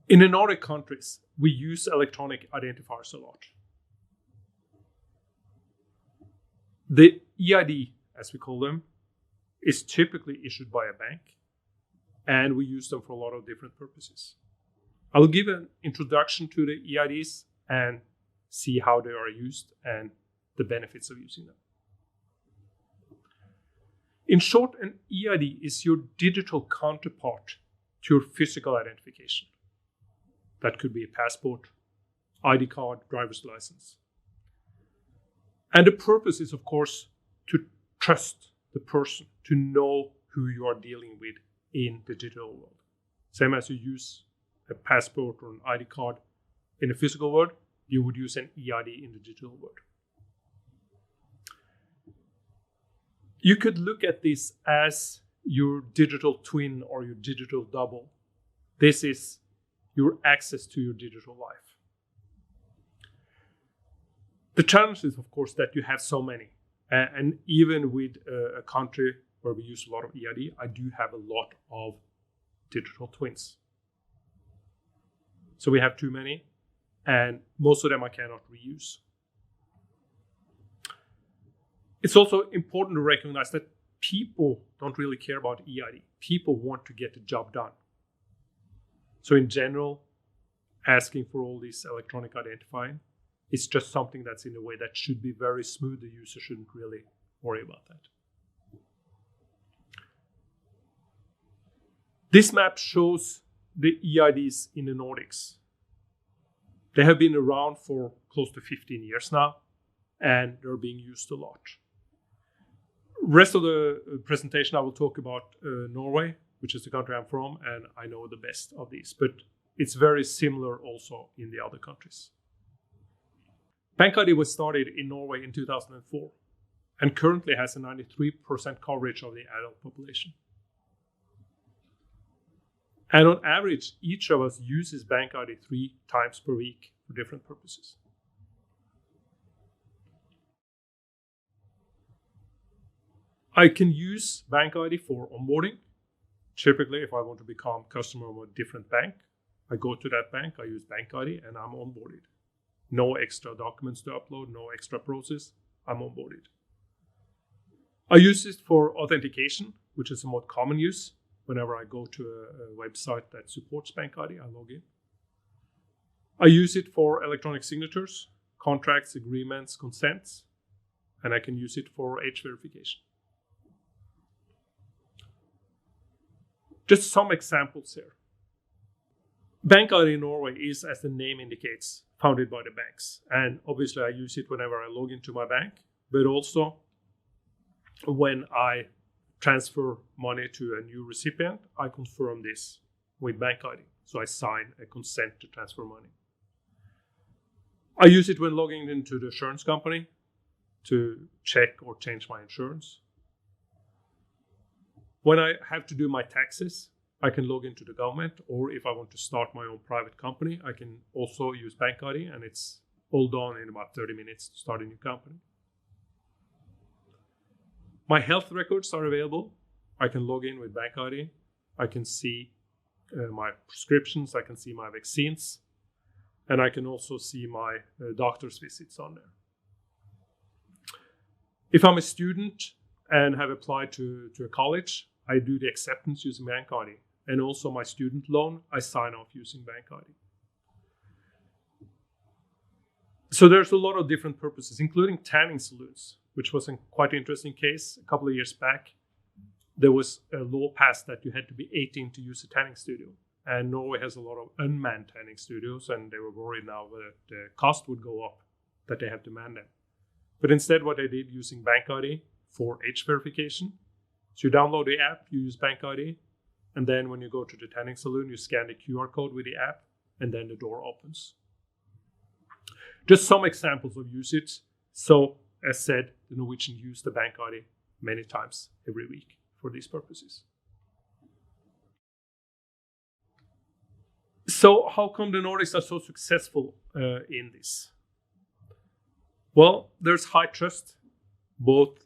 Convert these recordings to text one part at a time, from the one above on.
In the Nordic countries, we use electronic identifiers a lot. The eID, as we call them, is typically issued by a bank, and we use them for a lot of different purposes. I will give an introduction to the eIDs and see how they are used and the benefits of using them. In short, an eID is your digital counterpart to your physical identification. That could be a passport, ID card, driver's license. And the purpose is, of course, to trust the person, to know who you are dealing with in the digital world. Same as you use a passport or an ID card in the physical world, you would use an eID in the digital world. You could look at this as your digital twin or your digital double. This is your access to your digital life. The challenge is, of course, that you have so many. And even with a country where we use a lot of eID, I do have a lot of digital twins. So we have too many, and most of them I cannot reuse. It's also important to recognize that people don't really care about eID. People want to get the job done. So in general, asking for all this electronic identifying is just something that's in a way that should be very smooth. The user shouldn't really worry about that. This map shows the eIDs in the Nordics. They have been around for close to 15 years now, and they're being used a lot. Rest of the presentation I will talk about Norway, which is the country I'm from, and I know the best of these, but it's very similar also in the other countries. BankID was started in Norway in 2004 and currently has a 93% coverage of the adult population. And on average, each of us uses BankID 3 times per week for different purposes. I can use BankID for onboarding. Typically, if I want to become a customer of a different bank, I go to that bank, I use BankID, and I'm onboarded. No extra documents to upload, no extra process, I'm onboarded. I use it for authentication, which is a more common use. Whenever I go to a website that supports BankID, I log in. I use it for electronic signatures, contracts, agreements, consents, and I can use it for age verification. Just some examples here. BankID in Norway is, as the name indicates, founded by the banks. And obviously I use it whenever I log into my bank, but also when I transfer money to a new recipient, I confirm this with BankID. So I sign a consent to transfer money. I use it when logging into the insurance company to check or change my insurance. When I have to do my taxes, I can log into the government, or if I want to start my own private company, I can also use BankID, and it's all done in about 30 minutes to start a new company. My health records are available. I can log in with BankID. I can see my prescriptions, I can see my vaccines, and I can also see my doctor's visits on there. If I'm a student and have applied to a college, I do the acceptance using BankID. And also my student loan, I sign off using BankID. So there's a lot of different purposes, including tanning salons, which was a quite interesting case. A couple of years back, there was a law passed that you had to be 18 to use a tanning studio. And Norway has a lot of unmanned tanning studios, and they were worried now that the cost would go up, that they have to man them. But instead, what they did using BankID for age verification, so you download the app, you use BankID, and then when you go to the tanning salon, you scan the QR code with the app, and then the door opens. Just some examples of usage. So, as said, the Norwegians use the BankID many times every week for these purposes. So, how come the Nordics are so successful in this? Well, there's high trust, both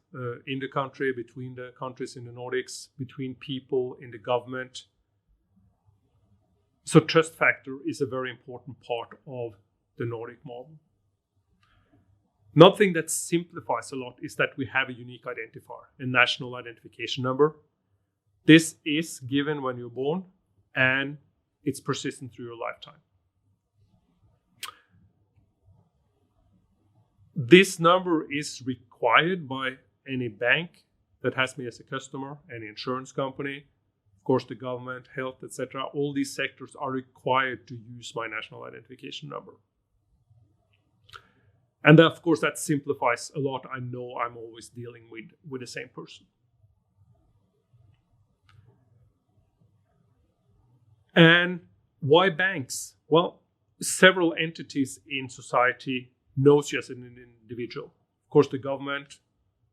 in the country, between the countries in the Nordics, between people in the government. So trust factor is a very important part of the Nordic model. Another thing that simplifies a lot is that we have a unique identifier, a national identification number. This is given when you're born, and it's persistent through your lifetime. This number is required by any bank that has me as a customer, any insurance company, of course the government, health, etc. All these sectors are required to use my national identification number. And of course that simplifies a lot. I know I'm always dealing with the same person. And why banks? Well, several entities in society knows you as an individual. Of course, the government,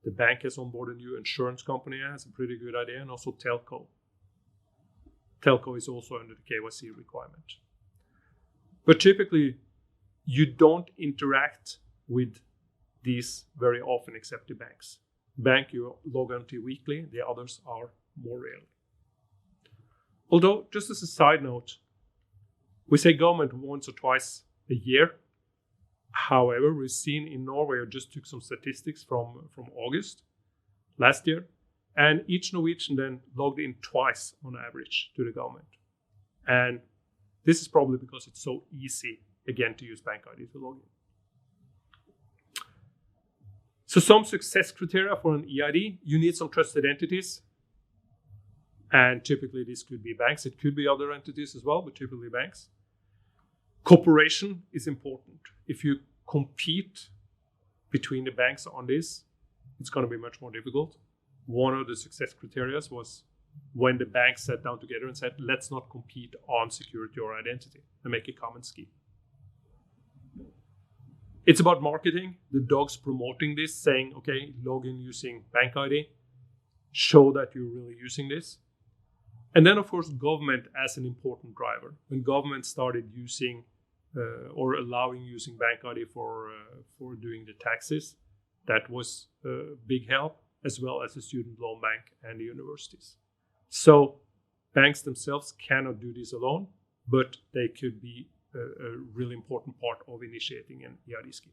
the bank has on board a new insurance company, has a pretty good idea, and also telco. Telco is also under the KYC requirement. But typically, you don't interact with these very often except the banks. Bank you log onto weekly, the others are more rarely. Although, just as a side note, we say government once or twice a year. However, we've seen in Norway, I just took some statistics from August last year, and each Norwegian then logged in twice on average to the government. And this is probably because it's so easy, again, to use bank ID to log in. So some success criteria for an eID, you need some trusted entities. And typically this could be banks. It could be other entities as well, but typically banks. Cooperation is important. If you compete between the banks on this, it's going to be much more difficult. One of the success criteria was when the banks sat down together and said, let's not compete on security or identity and make a common scheme. It's about marketing. The dogs promoting this, saying, okay, log in using bank ID, show that you're really using this. And then, of course, government as an important driver. When government started using or allowing using bank ID for doing the taxes, that was a big help, as well as the student loan bank and the universities. So banks themselves cannot do this alone, but they could be a really important part of initiating an eID scheme.